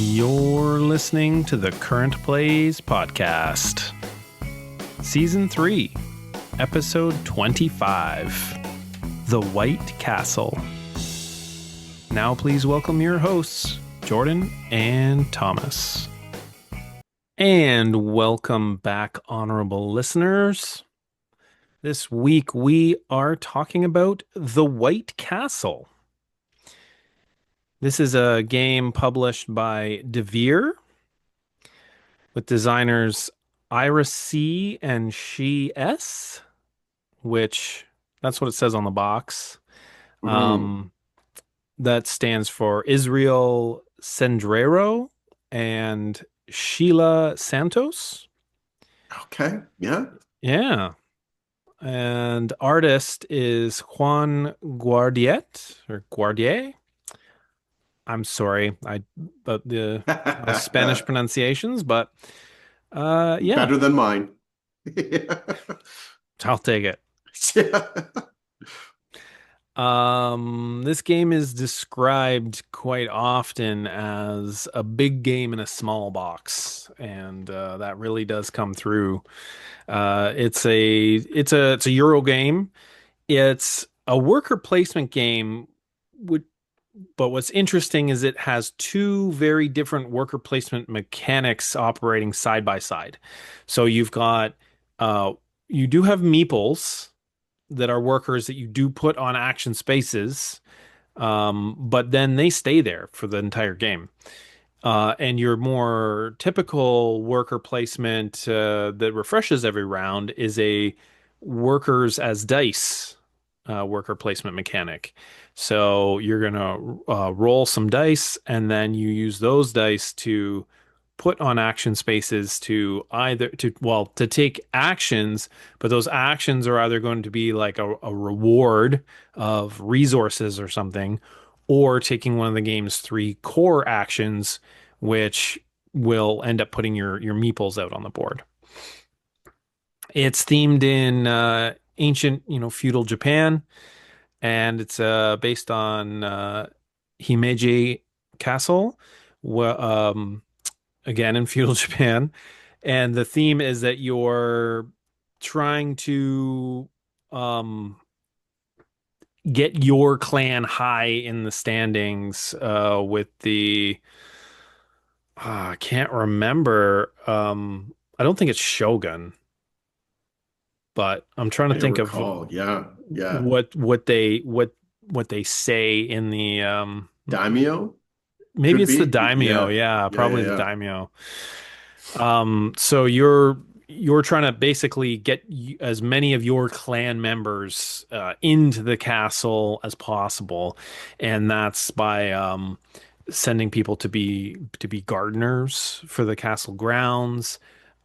You're listening to the Current Plays Podcast, Season 3, Episode 25, The White Castle. Now please welcome your hosts, Jordan and Thomas. And welcome back, honorable listeners. This week we are talking about The White Castle. This is a game published by Devere with designers Isra C and Shei S, which that's what it says on the box. That stands for Israel Sendrero and Sheila Santos. Okay, yeah. Yeah. And artist is Juan Guardiet or Guardier. I'm sorry, about the Spanish pronunciations, but yeah, Better than mine. I'll take it. Yeah. This game is described quite often as a big game in a small box, and that really does come through. It's a Euro game. It's a worker placement game, but what's interesting is it has two very different worker placement mechanics operating side by side. So you do have meeples that are workers that you do put on action spaces, but then they stay there for the entire game. And your more typical worker placement that refreshes every round is a workers as dice worker placement mechanic. So you're gonna roll some dice, and then you use those dice to put on action spaces to take actions, but those actions are either going to be like a reward of resources or something, or taking one of the game's three core actions, which will end up putting your meeples out on the board. It's themed in ancient, feudal Japan, and it's based on Himeji Castle, again in feudal Japan. And the theme is that you're trying to get your clan high in the standings with the I can't remember. I don't think it's Shogun, but I'm trying to I think of recall. Yeah, yeah. what they say in the Daimyo maybe could it's the be. daimyo. Yeah, Yeah, yeah, yeah, probably the yeah. daimyo. So you're trying to basically get as many of your clan members into the castle as possible, and that's by sending people to be gardeners for the castle grounds,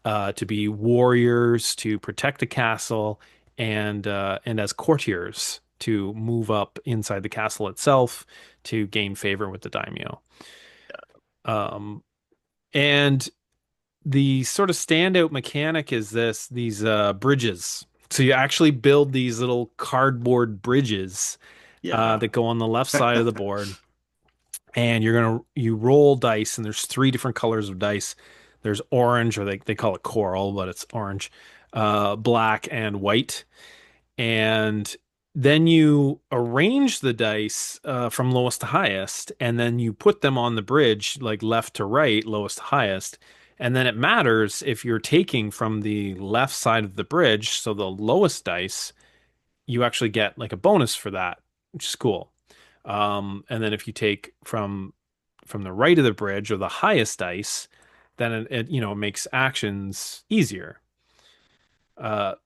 to be warriors to protect the castle, and as courtiers to move up inside the castle itself to gain favor with the daimyo. Um, and the sort of standout mechanic is these bridges. So you actually build these little cardboard bridges Yeah. that go on the left side of the board, and you roll dice, and there's three different colors of dice. There's orange, or they call it coral, but it's orange, black, and white. And then you arrange the dice from lowest to highest, and then you put them on the bridge, like left to right, lowest to highest. And then it matters if you're taking from the left side of the bridge, so the lowest dice, you actually get like a bonus for that, which is cool. And then if you take from the right of the bridge or the highest dice, then it makes actions easier. But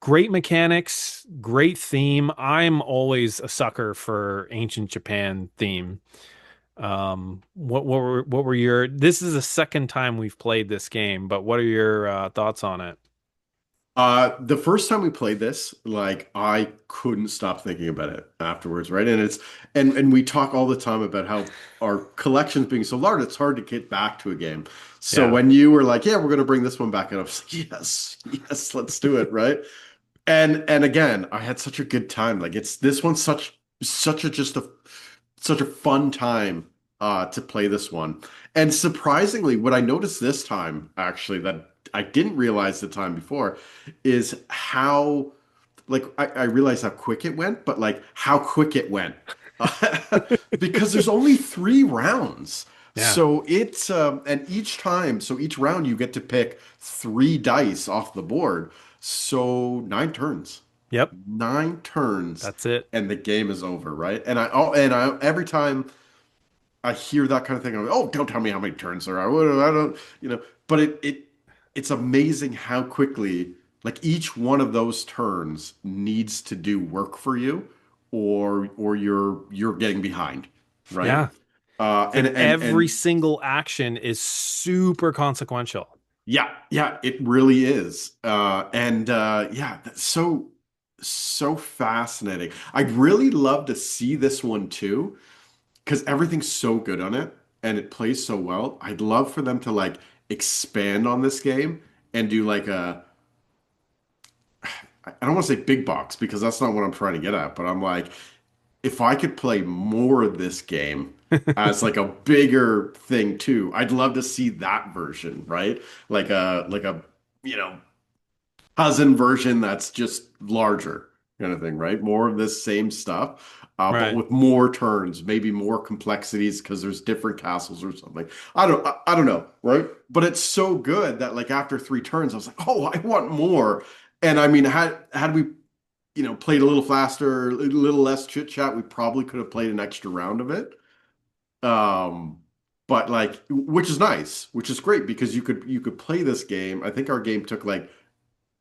great mechanics, great theme. I'm always a sucker for ancient Japan theme. What were your? This is the second time we've played this game, but what are your thoughts on it? The first time we played this, like I couldn't stop thinking about it afterwards, right? And we talk all the time about how our collections being so large, it's hard to get back to a game. So Yeah. when you were like, "Yeah, we're going to bring this one back," and I was like, "Yes, yes, let's do it," right? And again, I had such a good time. Like it's this one's such a just a such a fun time to play this one. And surprisingly, what I noticed this time, actually, that I didn't realize the time before, is how like I realized how quick it went, but like how quick it went. Because there's only 3 rounds. Yeah. So it's and each time, so each round you get to pick 3 dice off the board. So 9 turns. Yep. 9 turns That's it. and the game is over, right? And I every time I hear that kind of thing, I'm like, oh, don't tell me how many turns there are. I don't, but it's amazing how quickly like each one of those turns needs to do work for you or you're getting behind, right? Yeah. And And and every and single action is super consequential. yeah, yeah, it really is. And yeah, that's so fascinating. I'd really love to see this one too, because everything's so good on it and it plays so well. I'd love for them to like expand on this game and do like I don't want to say big box because that's not what I'm trying to get at, but I'm like, if I could play more of this game as like a bigger thing too, I'd love to see that version, right? Like a you know cousin version that's just larger kind of thing, right? More of this same stuff, but Right. with more turns, maybe more complexities because there's different castles or something. I don't know, right? But it's so good that like after 3 turns, I was like, oh, I want more. And I mean, had we played a little faster, a little less chit chat, we probably could have played an extra round of it. Um, but like, which is nice, which is great because you could play this game. I think our game took like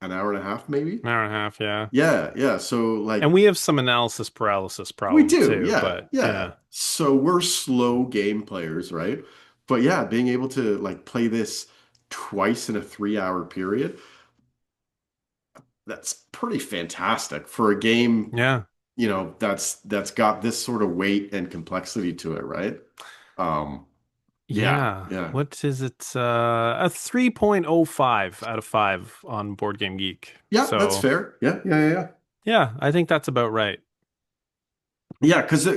an hour and a half, maybe. An hour and a half, yeah. Yeah, yeah. So And like we have some analysis paralysis we problems do, too, yeah, but yeah. yeah. So we're slow game players, right? But yeah, being able to like play this twice in a 3-hour period, that's pretty fantastic for a game, Yeah. that's got this sort of weight and complexity to it, right? Um, yeah, Yeah. yeah. What is it? A 3.05 out of 5 on Board Game Geek. Yeah, that's So, fair. Yeah, yeah, yeah, yeah. yeah, I think that's about right. Yeah, because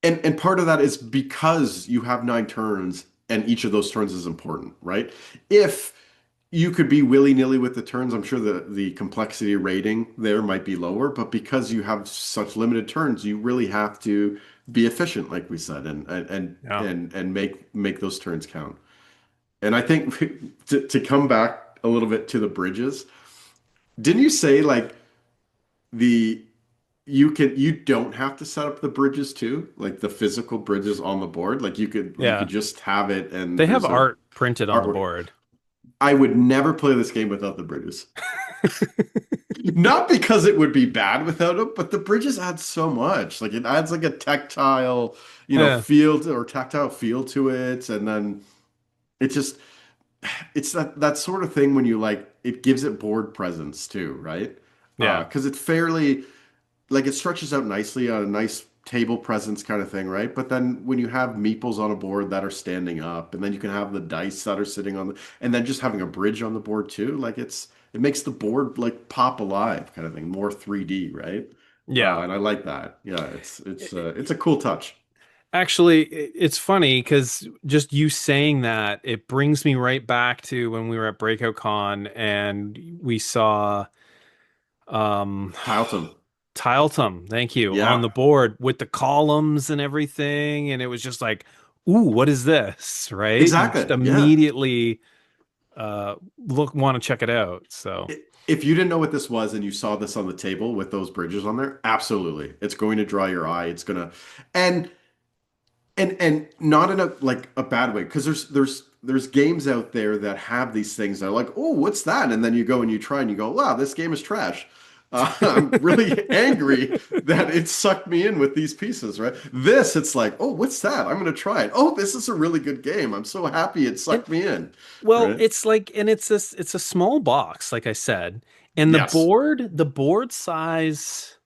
and part of that is because you have 9 turns and each of those turns is important, right? If you could be willy-nilly with the turns, I'm sure the complexity rating there might be lower, but because you have such limited turns, you really have to be efficient, like we said, Yeah. and make those turns count. And I think to come back a little bit to the bridges, didn't you say like the you don't have to set up the bridges too, like the physical bridges on the board. Like you could Yeah. just have it and They have there's a art printed on the artwork. board. I would never play this game without the bridges. Not because it would be bad without them, but the bridges add so much. Like it adds like a tactile, Yeah. feel to it, and then it just it's that sort of thing when you like it gives it board presence too, right? Yeah. Because it's fairly like it stretches out nicely on a nice table presence kind of thing, right? But then when you have meeples on a board that are standing up, and then you can have the dice that are sitting on and then just having a bridge on the board too, like it makes the board like pop alive kind of thing, more 3D, right? Yeah. And I like that. Yeah, it's a cool touch. Actually, it's funny because just you saying that, it brings me right back to when we were at Breakout Con and we saw um Tiletum. Tiletum, thank you, on Yeah, the board with the columns and everything, and it was just like, ooh, what is this? Right? You exactly. just Yeah. immediately look want to check it out. So If you didn't know what this was and you saw this on the table with those bridges on there, absolutely. It's going to draw your eye. It's gonna and and not in a like a bad way because there's games out there that have these things that are like, oh, what's that? And then you go and you try and you go, wow, this game is trash. I'm really angry that it sucked me in with these pieces, right? This, it's like, oh, what's that? I'm gonna try it. Oh, this is a really good game. I'm so happy it and sucked me in, well, right? it's like, and it's a small box, like I said, and Yes. the board size,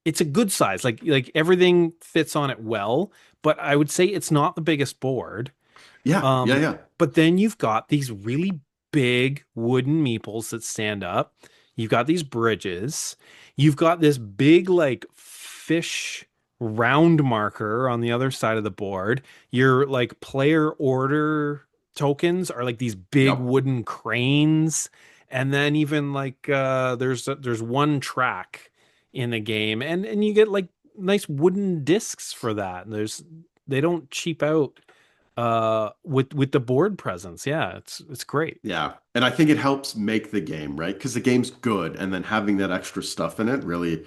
it's a good size. Like everything fits on it well, but I would say it's not the biggest board. Yeah, yeah, Um, yeah. but then you've got these really big wooden meeples that stand up. You've got these bridges. You've got this big like fish. round marker on the other side of the board. Your like player order tokens are like these big Yep. wooden cranes. And then even like there's one track in the game and you get like nice wooden discs for that. And they don't cheap out with the board presence. Yeah, it's great. Yeah. And I think it helps make the game, right? Because the game's good, and then having that extra stuff in it really,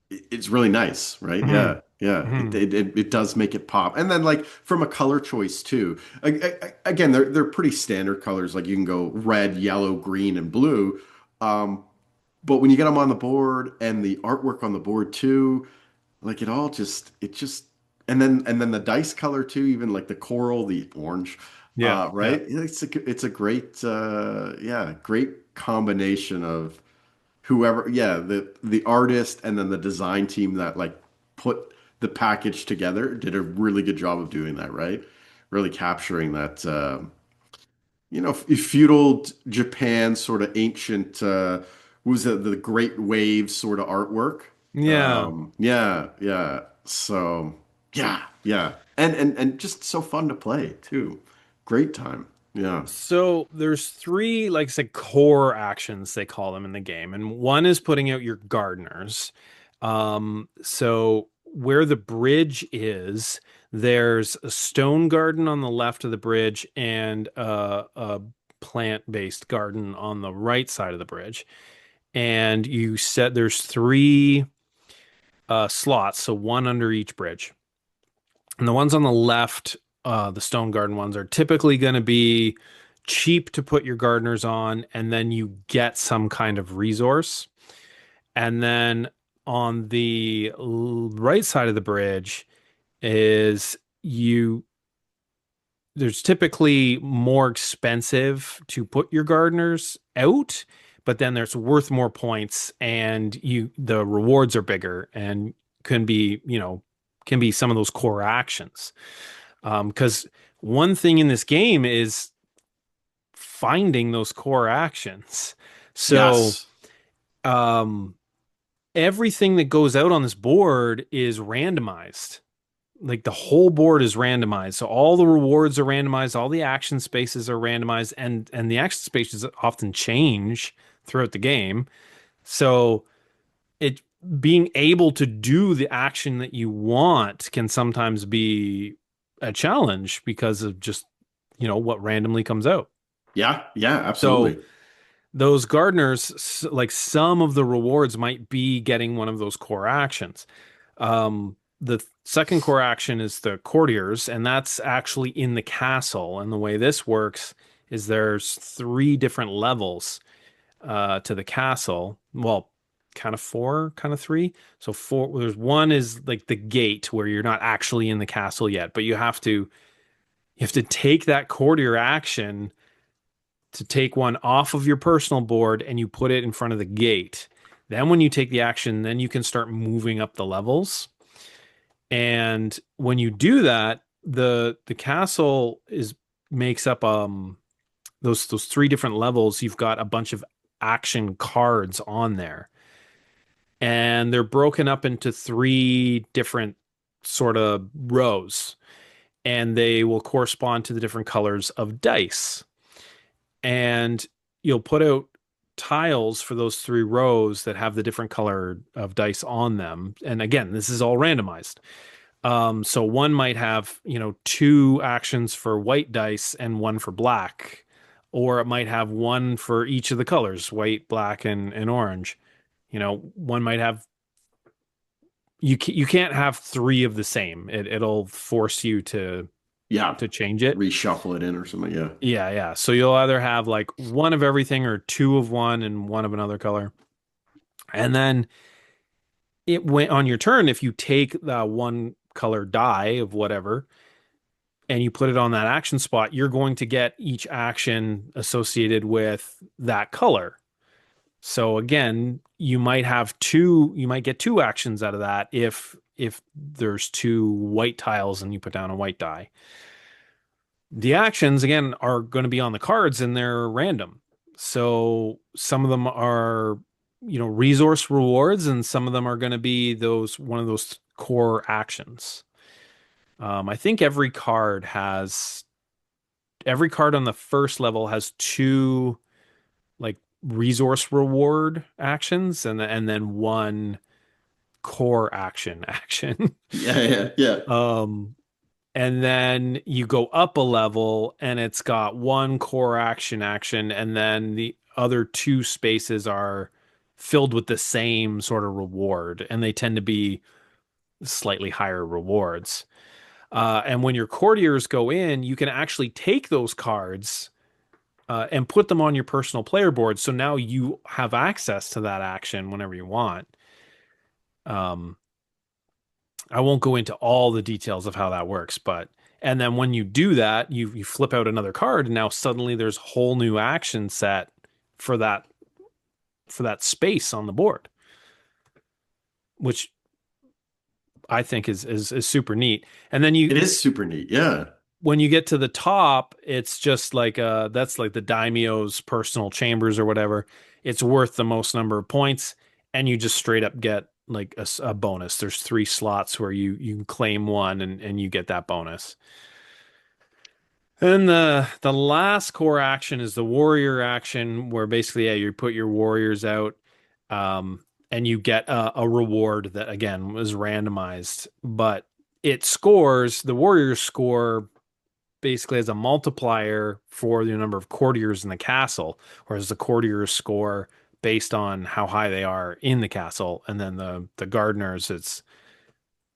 it's really nice, right? Hmm. Yeah. Yeah. Hmm. It does make it pop. And then like from a color choice too. Again, they're pretty standard colors. Like you can go red, yellow, green, and blue. Um, but when you get them on the board and the artwork on the board too, like it just and then the dice color too, even like the coral, the orange, Yeah, yeah. right? It's a great yeah, great combination of whoever, yeah, the artist and then the design team that like put the package together did a really good job of doing that, right? Really capturing that feudal Japan sort of ancient what was it, the Great Waves sort of artwork. Yeah. Yeah, yeah. So yeah, yeah. And just so fun to play too. Great time. Yeah. So there's three, like I said, core actions they call them in the game, and one is putting out your gardeners. So where the bridge is, there's a stone garden on the left of the bridge and a plant-based garden on the right side of the bridge. And you set there's three slots, so one under each bridge. And the ones on the left, the stone garden ones, are typically going to be cheap to put your gardeners on, and then you get some kind of resource. And then on the right side of the bridge is you there's typically more expensive to put your gardeners out, but then there's worth more points and the rewards are bigger and can be, can be some of those core actions. Because one thing in this game is finding those core actions. So, Yes. um, everything that goes out on this board is randomized. Like the whole board is randomized. So all the rewards are randomized, all the action spaces are randomized, and the action spaces often change throughout the game. So it being able to do the action that you want can sometimes be a challenge because of just, what randomly comes out. Yeah, yeah, So absolutely. those gardeners, like some of the rewards might be getting one of those core actions. The second core action is the courtiers, and that's actually in the castle. And the way this works is there's three different levels to the castle. Well, kind of four, kind of three. So four, there's one is like the gate where you're not actually in the castle yet, but you have to take that courtier action to take one off of your personal board and you put it in front of the gate. Then when you take the action, then you can start moving up the levels. And when you do that, the castle is makes up those three different levels. You've got a bunch of action cards on there. And they're broken up into three different sort of rows, and they will correspond to the different colors of dice. And you'll put out tiles for those three rows that have the different color of dice on them. And again, this is all randomized. So one might have, two actions for white dice and one for black, or it might have one for each of the colors, white, black, and orange. One might have you can't have three of the same. It'll force you to Yeah. change it. Reshuffle it in or something. Yeah. Yeah, yeah. So you'll either have like one of everything or two of one and one of another color. And then it went on your turn. If you take the one color die of whatever and you put it on that action spot, you're going to get each action associated with that color. So again, you might get two actions out of that if there's two white tiles and you put down a white die. The actions again are going to be on the cards and they're random. So some of them are, resource rewards and some of them are going to be those one of those core actions. I think every card on the first level has two like resource reward actions and then one core action. Yeah, yeah, yeah. Um, and then you go up a level and it's got one core action, and then the other two spaces are filled with the same sort of reward, and they tend to be slightly higher rewards. And when your courtiers go in, you can actually take those cards and put them on your personal player board. So now you have access to that action whenever you want. Um, I won't go into all the details of how that works, but and then when you do that, you flip out another card, and now suddenly there's a whole new action set for that space on the board, which I think is super neat. And then It is super neat. Yeah. when you get to the top, it's just like that's like the daimyo's personal chambers or whatever. It's worth the most number of points, and you just straight up get like a bonus. There's three slots where you can claim one and you get that bonus. And the last core action is the warrior action, where basically, yeah, you put your warriors out, and you get a reward that again was randomized, but it scores the warriors score basically as a multiplier for the number of courtiers in the castle, whereas the courtiers score based on how high they are in the castle, and then the gardeners, it's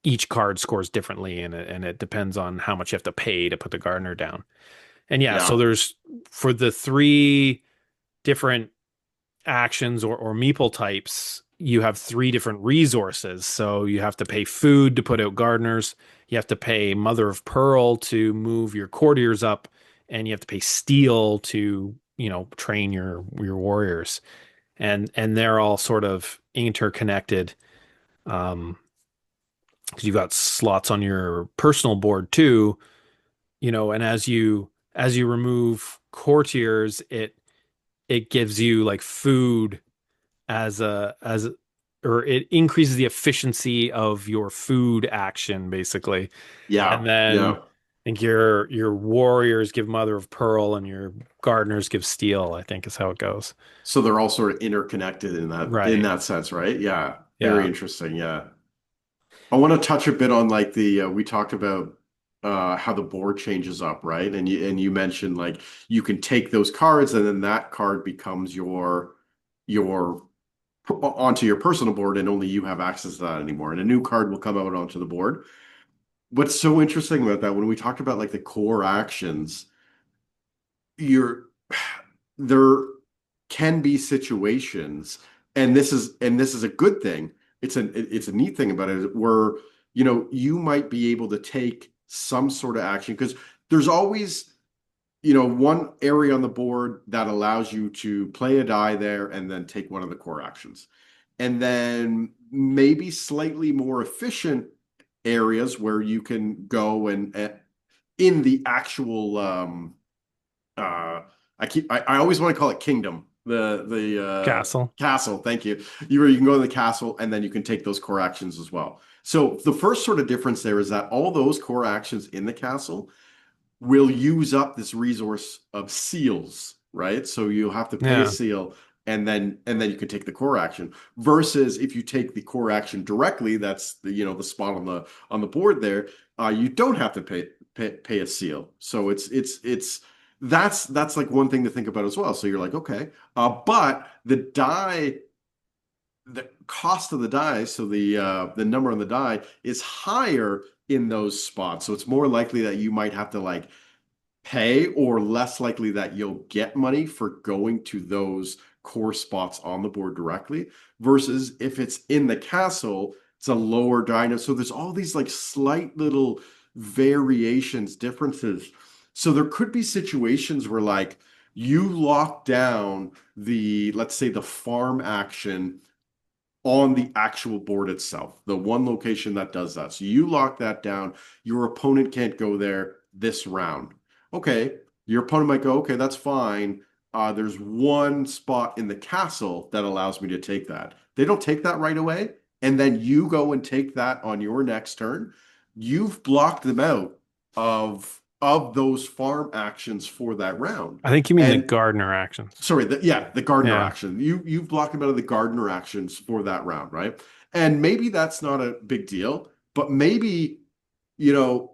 each card scores differently, and it depends on how much you have to pay to put the gardener down. And yeah, so Yeah. there's for the three different actions or meeple types, you have three different resources. So you have to pay food to put out gardeners, you have to pay mother of pearl to move your courtiers up, and you have to pay steel to, train your warriors. And they're all sort of interconnected. Because you've got slots on your personal board too, and as you remove courtiers, it gives you like food or it increases the efficiency of your food action basically. Yeah. And then Yeah. I think your warriors give mother of pearl and your gardeners give steel, I think is how it goes. So they're all sort of interconnected in Right. that sense, right? Yeah. Very Yeah. interesting. Yeah. I want to touch a bit on like the we talked about how the board changes up, right? And you mentioned like you can take those cards and then that card becomes your onto your personal board and only you have access to that anymore. And a new card will come out onto the board. What's so interesting about that when we talked about like the core actions, you're there can be situations, and this is a good thing. It's a neat thing about it where you might be able to take some sort of action because there's always one area on the board that allows you to play a die there and then take one of the core actions. And then maybe slightly more efficient areas where you can go and in the actual uh I always want to call it kingdom. The Castle. castle, thank you. You can go to the castle and then you can take those core actions as well. So the first sort of difference there is that all those core actions in the castle will use up this resource of seals, right? So you'll have to pay a Yeah. seal and then you can take the core action. Versus if you take the core action directly, that's the spot on the board there, you don't have to pay a seal. So that's like one thing to think about as well. So you're like, okay, but the cost of the die, so the number on the die is higher in those spots. So it's more likely that you might have to like pay or less likely that you'll get money for going to those core spots on the board directly versus if it's in the castle, it's a lower die. So there's all these like slight little variations, differences. So there could be situations where like you lock down let's say the farm action on the actual board itself, the one location that does that. So you lock that down. Your opponent can't go there this round. Okay, your opponent might go, okay, that's fine. There's one spot in the castle that allows me to take that. They don't take that right away. and then you go and take that on your next turn, you've blocked them out of those farm actions for that round. I think you mean the And gardener actions. sorry, the gardener Yeah. action. You've blocked them out of the gardener actions for that round, right? And maybe that's not a big deal, but maybe, you know,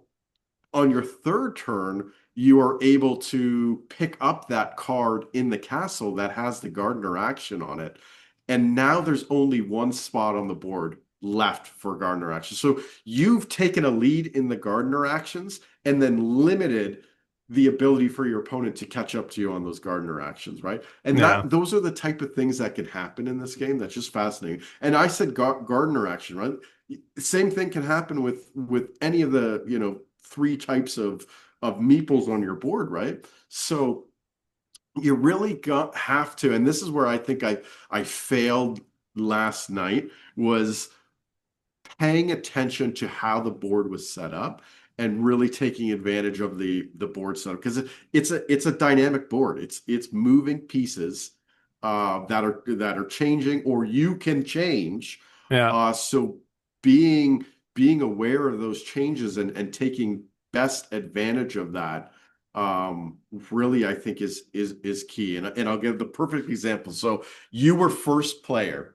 on your third turn, you are able to pick up that card in the castle that has the gardener action on it. And now there's only one spot on the board left for gardener action. So you've taken a lead in the gardener actions and then limited the ability for your opponent to catch up to you on those gardener actions, right? And Yeah. that those are the type of things that can happen in this game. That's just fascinating. And I said gardener action, right? Same thing can happen with any of the, three types of meeples on your board, right? So you really got have to, and this is where I think I failed last night, was paying attention to how the board was set up and really taking advantage of the board setup because it's a dynamic board. It's moving pieces that are changing or you can change. Yeah. So being being aware of those changes and taking best advantage of that really I think is key. And I'll give the perfect example. So you were first player.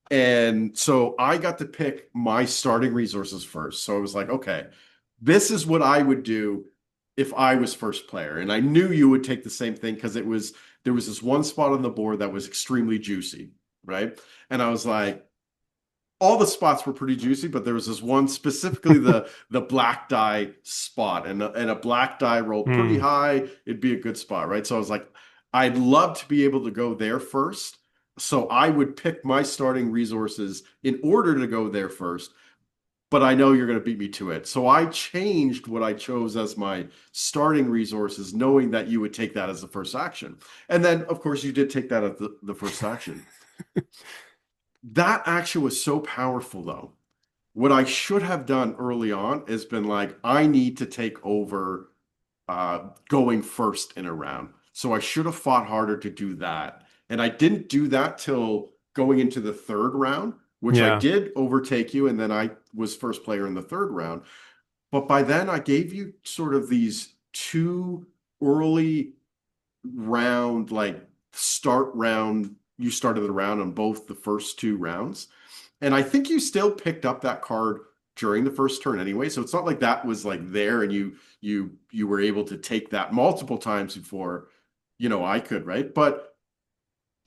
And so I got to pick my starting resources first. So I was like, okay, this is what I would do if I was first player. And I knew you would take the same thing because there was this one spot on the board that was extremely juicy, right? And I was like, all the spots were pretty juicy, but there was this one specifically the black die spot, and a black die rolled pretty Hmm. high. It'd be a good spot, right? So I was like, I'd love to be able to go there first. So I would pick my starting resources in order to go there first, but I know you're going to beat me to it. So I changed what I chose as my starting resources, knowing that you would take that as the first action. And then, of course, you did take that as the first action. That action was so powerful, though. What I should have done early on is been like, I need to take over going first in a round. So I should have fought harder to do that. And I didn't do that till going into the third round, which I Yeah. did overtake you. And then I was first player in the third round. But by then I gave you sort of these two early round, like start round. You started the round on both the first two rounds. And I think you still picked up that card during the first turn anyway. So it's not like that was like there and you were able to take that multiple times before, I could, right? But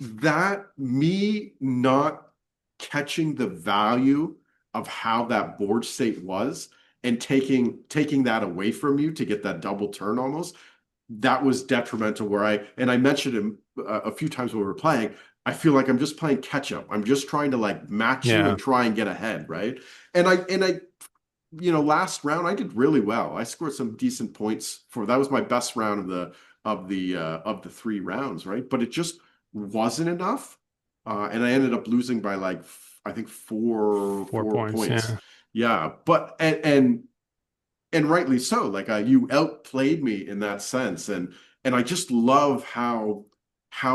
that me not catching the value of how that board state was and taking that away from you to get that double turn almost, that was detrimental where I mentioned him a few times when we were playing. I feel like I'm just playing catch up. I'm just trying to like match you and Yeah. try and get ahead, right? And I last round I did really well. I scored some decent points for that was my best round of the three rounds, right? But it just wasn't enough. And I ended up losing by like I think four Four four points. points. Yeah. Yeah, but and rightly so. Like you outplayed me in that sense, and I just love how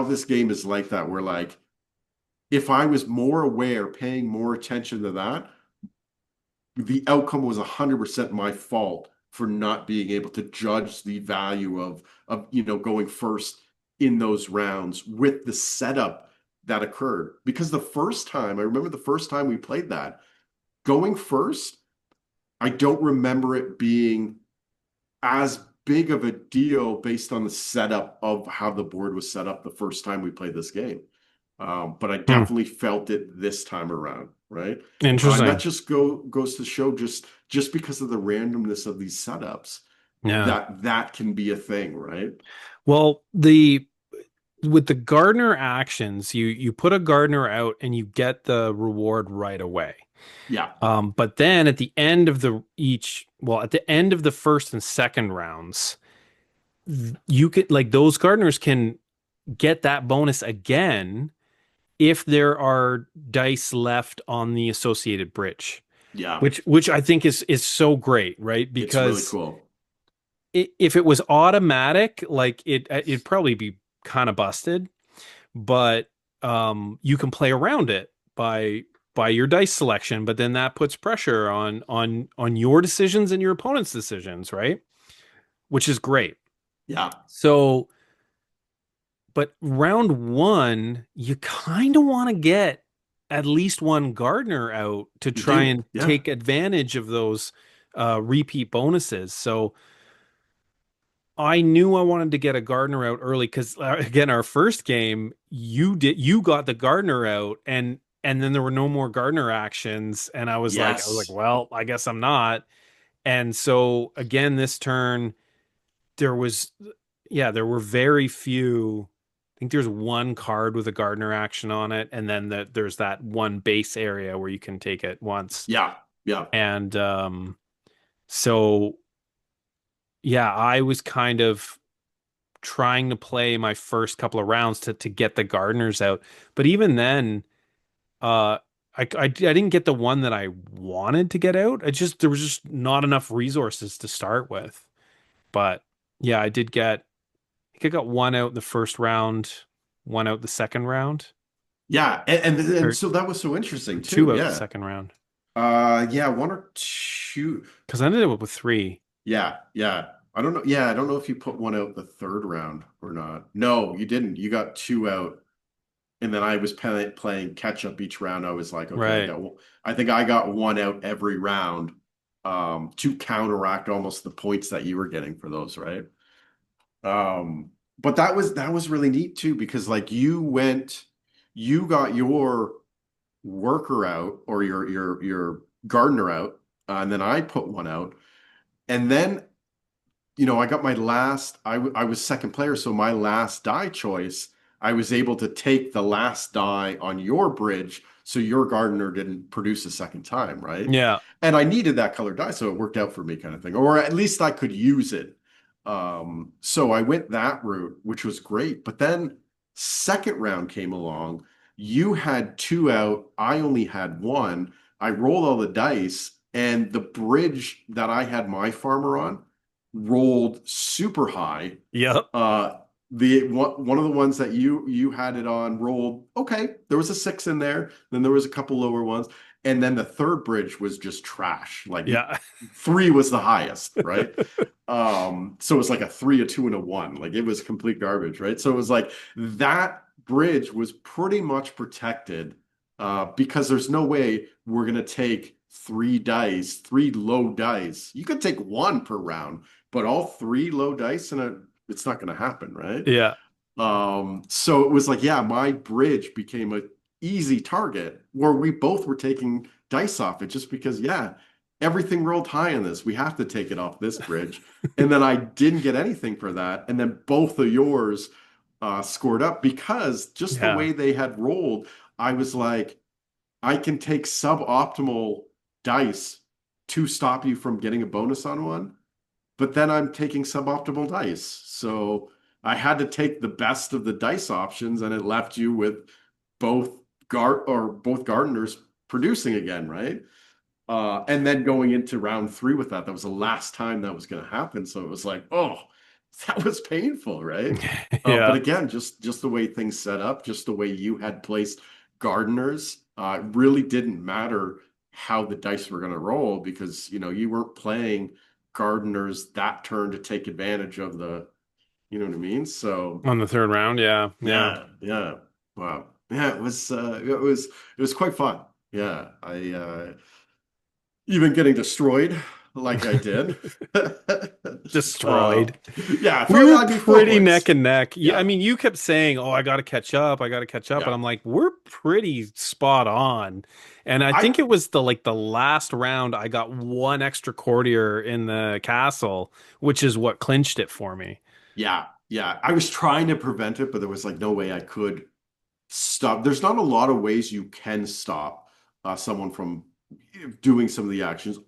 this game is like that. Where like if I was more aware, paying more attention to that, the outcome was 100% my fault for not being able to judge the value of going first in those rounds with the setup that occurred. Because the first time, I remember the first time we played that, going first, I don't remember it being as big of a deal based on the setup of how the board was set up the first time we played this game. But I Hmm. definitely felt it this time around, right? And that Interesting. just goes to show just because of the randomness of these setups, Yeah. that can be a thing, right? Well, the with the gardener actions, you put a gardener out and you get the reward right away. Yeah, But then at the end of at the end of the first and second rounds, you could like those gardeners can get that bonus again if there are dice left on the associated bridge, yeah, which I think is so great, right? it's really Because cool. if it was automatic, like it'd probably be kind of busted, but you can play around it by by your dice selection, but then that puts pressure on your decisions and your opponent's decisions, right? Which is great. Yeah. So, but round one, you kind of want to get at least one gardener out to You try do. and Yeah. take advantage of those repeat bonuses. So I knew I wanted to get a gardener out early because again, our first game, you got the gardener out and then there were no more gardener actions, and I was like, Yes. well, I guess I'm not. And so again, this turn there was yeah, there were very few. I think there's one card with a gardener action on it, and then there's that one base area where you can take it once. Yeah. Yeah. And so yeah, I was kind of trying to play my first couple of rounds to get the gardeners out. But even then, uh, I didn't get the one that I wanted to get out. I just there was just not enough resources to start with. But yeah, I think I got one out in the first round, one out the second round, Yeah. And or so that was so interesting too. two out the Yeah. second round. Yeah, one or two. Because I ended up with three. Yeah, yeah. I don't know. Yeah, I don't know if you put one out the third round or not. No, you didn't. You got two out, and then I was playing catch up each round. I was like, okay, Right. I think I got one out every round, to counteract almost the points that you were getting for those, right? But that was really neat too because like you got your worker out or your gardener out, and then I put one out, and then I got my last, I was second player, so my last die choice, I was able to take the last die on your bridge, so your gardener didn't produce a second time, right? Yeah. And I needed that colored die, so it worked out for me, kind of thing, or at least I could use it. So I went that route, which was great. But then second round came along. You had two out. I only had one. I rolled all the dice, and the bridge that I had my farmer on rolled super high. Yep. The one of the ones that you had it on rolled okay. There was a six in there. Then there was a couple lower ones, and then the third bridge was just trash. Like Yeah. three was the highest, right? So it was like a three, a two, and a one. Like it was complete garbage, right? So it was like that bridge was pretty much protected, because there's no way we're gonna take three dice, three low dice. You could take one per round, but all three low dice it's not gonna happen, right? Yeah. So it was like, yeah, my bridge became a easy target where we both were taking dice off it just because, yeah, everything rolled high in this. We have to take it off this bridge. And then I didn't get anything for that. And then both of yours scored up because just the Yeah. way they had rolled, I was like, I can take suboptimal dice to stop you from getting a bonus on one, but then I'm taking suboptimal dice. So I had to take the best of the dice options, and it left you with both gardeners producing again, right? And then going into round three with that was the last time that was going to happen. So it was like, oh, that was painful, right? But Yeah. again, just the way things set up, just the way you had placed gardeners, it really didn't matter how the dice were going to roll because you weren't playing gardeners that turn to take advantage of you know what I mean? So On the third round. Yeah. Yeah. yeah, yeah, wow, yeah, it was quite fun. Yeah, I even getting destroyed like I did. uh, Destroyed. yeah, We were I mean, full pretty neck points. and neck. I Yeah, mean, you kept saying, "Oh, I got to catch up. I got to catch up." And yeah. I'm like, "We're pretty spot on." And I I think it was the last round I got one extra courtier in the castle, which is what clinched it for me. Yeah, yeah. I was trying to prevent it, but there was like no way I could stop. There's not a lot of ways you can stop someone from doing some of the actions,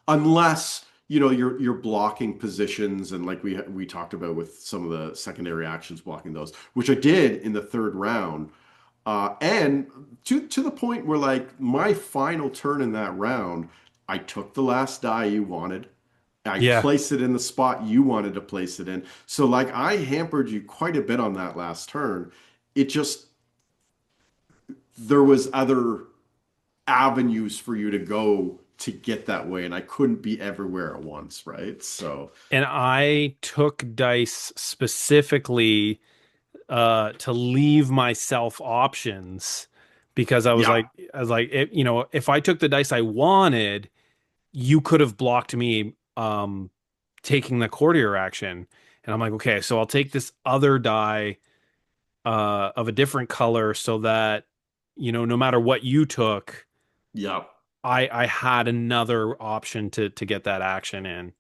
unless you're blocking positions, and like we talked about with some of the secondary actions, blocking those, which I did in the third round. And to the point where like my final turn in that round, I took the last die you wanted. I Yeah. placed it in the spot you wanted to place it in. So like I hampered you quite a bit on that last turn. It just there was other avenues for you to go to get that way, and I couldn't be everywhere at once, right? So And I took dice specifically to leave myself options because yeah, I was like, if I took the dice I wanted, you could have blocked me taking the courtier action. And I'm like, okay, so I'll take this other die of a different color so that, no matter what you took, yeah, I had another option to get that action in.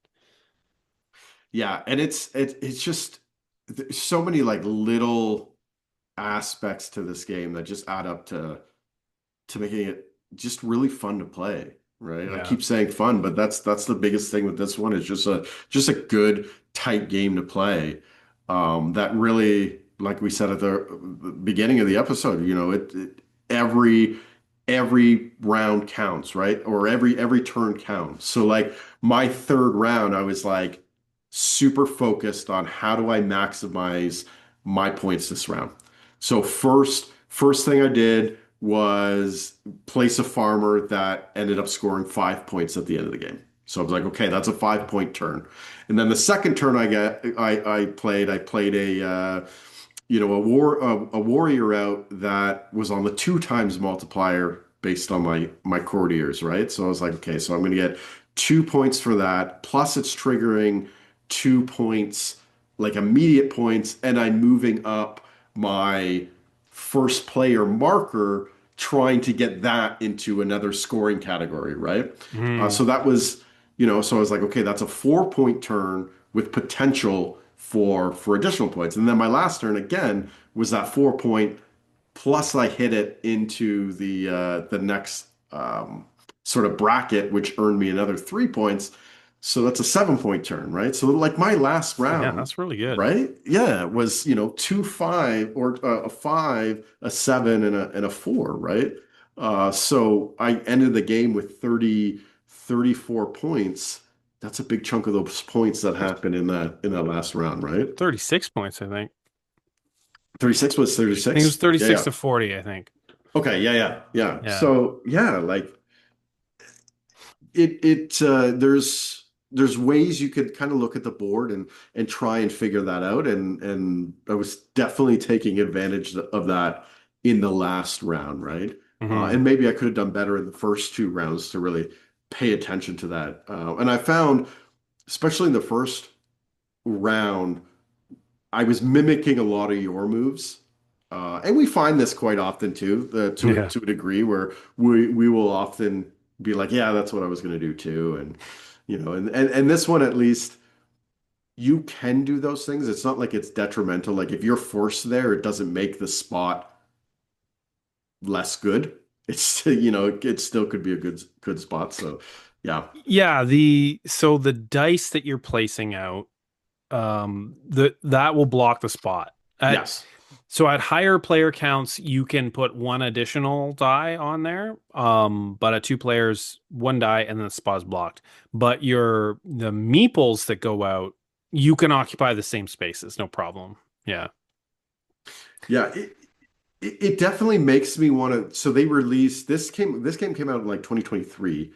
yeah, and it's just there's so many like little aspects to this game that just add up to making it just really fun to play, right? I Yeah. keep saying fun, but that's the biggest thing with this one is just a good tight game to play. That really, like we said at the beginning of the episode, every every round counts, right? Or every turn counts. So like my third round, I was like super focused on how do I maximize my points this round. So first thing I did was place a farmer that ended up scoring 5 points at the end of the game. So I was like, okay, that's a 5 point turn. And then the second turn I played a warrior out that was on the 2 times multiplier based on my courtiers, right? So I was like, okay, so I'm going to get 2 points for that. Plus it's triggering 2 points, like immediate points, and I'm moving up my first player marker trying to get that into another scoring category, right? Mm. So that was, so I was like, okay, that's a 4 point turn with potential for additional points. And then my last turn again was that 4 point plus I hit it into the next sort of bracket, which earned me another 3 points. So that's a 7 point turn, right? So like my last Yeah, round, that's really good. right? Yeah, it was 2 5 or a 5, a 7, and a 4, right? So I ended the game with 34 points. That's a big chunk of those points that That's happened in that last round, right? 36 points, I think. 36 was I think it was 36? Yeah, 36 yeah. to 40, I think. Okay, yeah, yeah, yeah. Yeah. So yeah, like there's ways you could kind of look at the board and try and figure that out. And I was definitely taking advantage of that in the last round, right? Hmm. And maybe I could have done better in the first 2 rounds to really pay attention to that. And I found, especially in the first round, I was mimicking a lot of your moves. And we find this quite often too, Yeah. to a degree where we will often be like, yeah, that's what I was going to do too. And, and this one, at least you can do those things. It's not like it's detrimental. Like if you're forced there, it doesn't make the spot less good. It's, it still could be a good spot. So yeah. Yeah, the dice that you're placing out, that will block the spot. At Yes. So at higher player counts, you can put one additional die on there. But at two players, one die and then the spot is blocked. But the meeples that go out, you can occupy the same spaces, no problem. Yeah. Yeah. It definitely makes me want to. So they released this game came out in like 2023,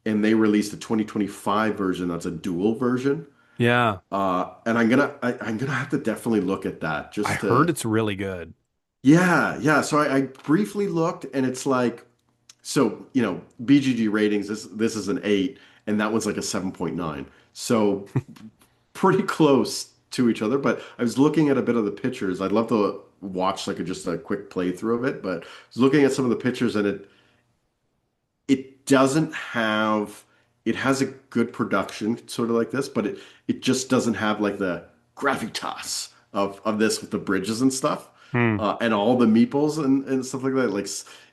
and they released a 2025 version that's a dual version. Yeah. And I'm gonna have to definitely look at that I just heard to it's really good. yeah. So I briefly looked, and it's like BGG ratings. This is an 8, and that one's like a 7.9. So pretty close to each other. But I was looking at a bit of the pictures. I'd love to watch like just a quick playthrough of it, but I was looking at some of the pictures, and it doesn't have it has a good production sort of like this, but it just doesn't have like the gravitas of this with the bridges and stuff, Hmm. and all the meeples and stuff like that. Like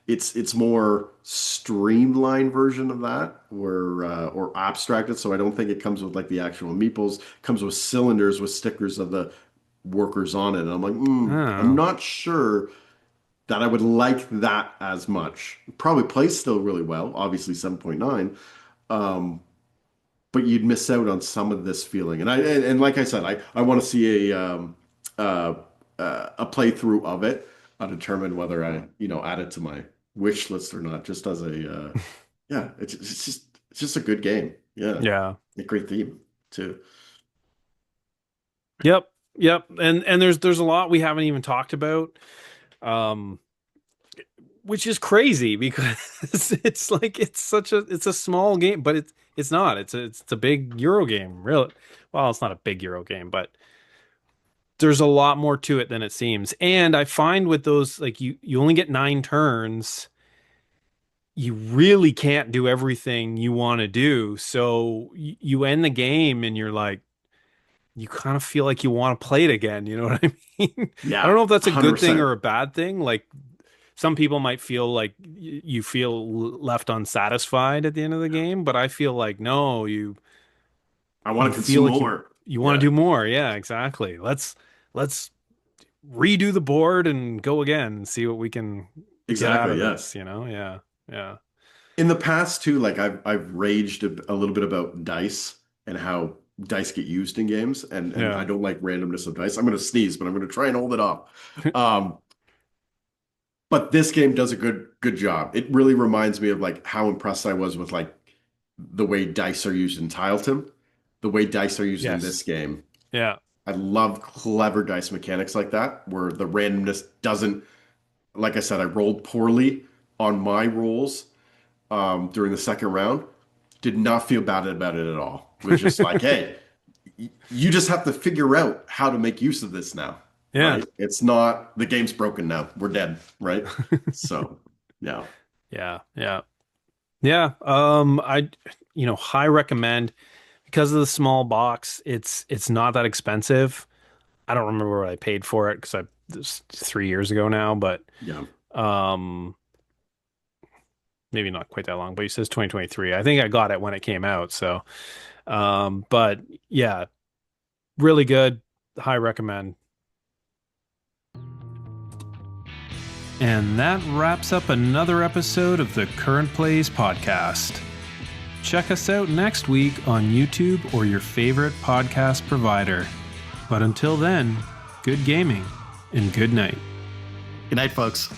it's more streamlined version of that, or abstracted. So I don't think it comes with like the actual meeples. It comes with cylinders with stickers of the workers on it. And I'm like, I'm Oh. not sure that I would like that as much. Probably plays still really well, obviously 7.9, but you'd miss out on some of this feeling. And like I said, I want to see uh, a playthrough of it. I'll determine whether I add it to my wish list or not, just as a yeah, it's just a good game. Yeah, Yeah. a great theme too. Yep. Yep. And there's a lot we haven't even talked about. Um, which is crazy because it's like it's a small game, but it's not. It's a big Euro game, really. Well, it's not a big Euro game, but there's a lot more to it than it seems. And I find with those, like you only get 9 turns. You really can't do everything you want to do. So you end the game and you're like, you kind of feel like you want to play it again. You know what I mean? I Yeah, don't know if that's a good thing 100%. or a bad thing. Like some people might feel like you feel left unsatisfied at the end of the game, but I feel like no, I want you to feel consume like more. you want to Yeah, do more. Yeah, exactly. Let's redo the board and go again and see what we can get out exactly. of Yeah. this, you know? Yeah. Yeah. In the past too, like I've raged a little bit about dice and how dice get used in games, and I Yeah. don't like randomness of dice. I'm gonna sneeze, but I'm gonna try and hold it off. Um, but this game does a good job. It really reminds me of like how impressed I was with like the way dice are used in Tileton, the way dice are used in Yes. this game. Yeah. I love clever dice mechanics like that, where the randomness doesn't, like I said, I rolled poorly on my rolls during the second round. Did not feel bad about it at all. It was just like, hey, you just have to figure out how to make use of this now, Yeah. right? It's not the game's broken now. We're dead, right? So, yeah. Yeah. Yeah. Yeah. High recommend because of the small box. It's not that expensive. I don't remember what I paid for it because this 3 years ago now, but Yeah. um, maybe not quite that long. But he says 2023. I think I got it when it came out. So, but yeah, really good. High recommend. And that wraps up another episode of the Current Plays podcast. Check us out next week on YouTube or your favorite podcast provider. But until then, good gaming and good night. Good night, folks.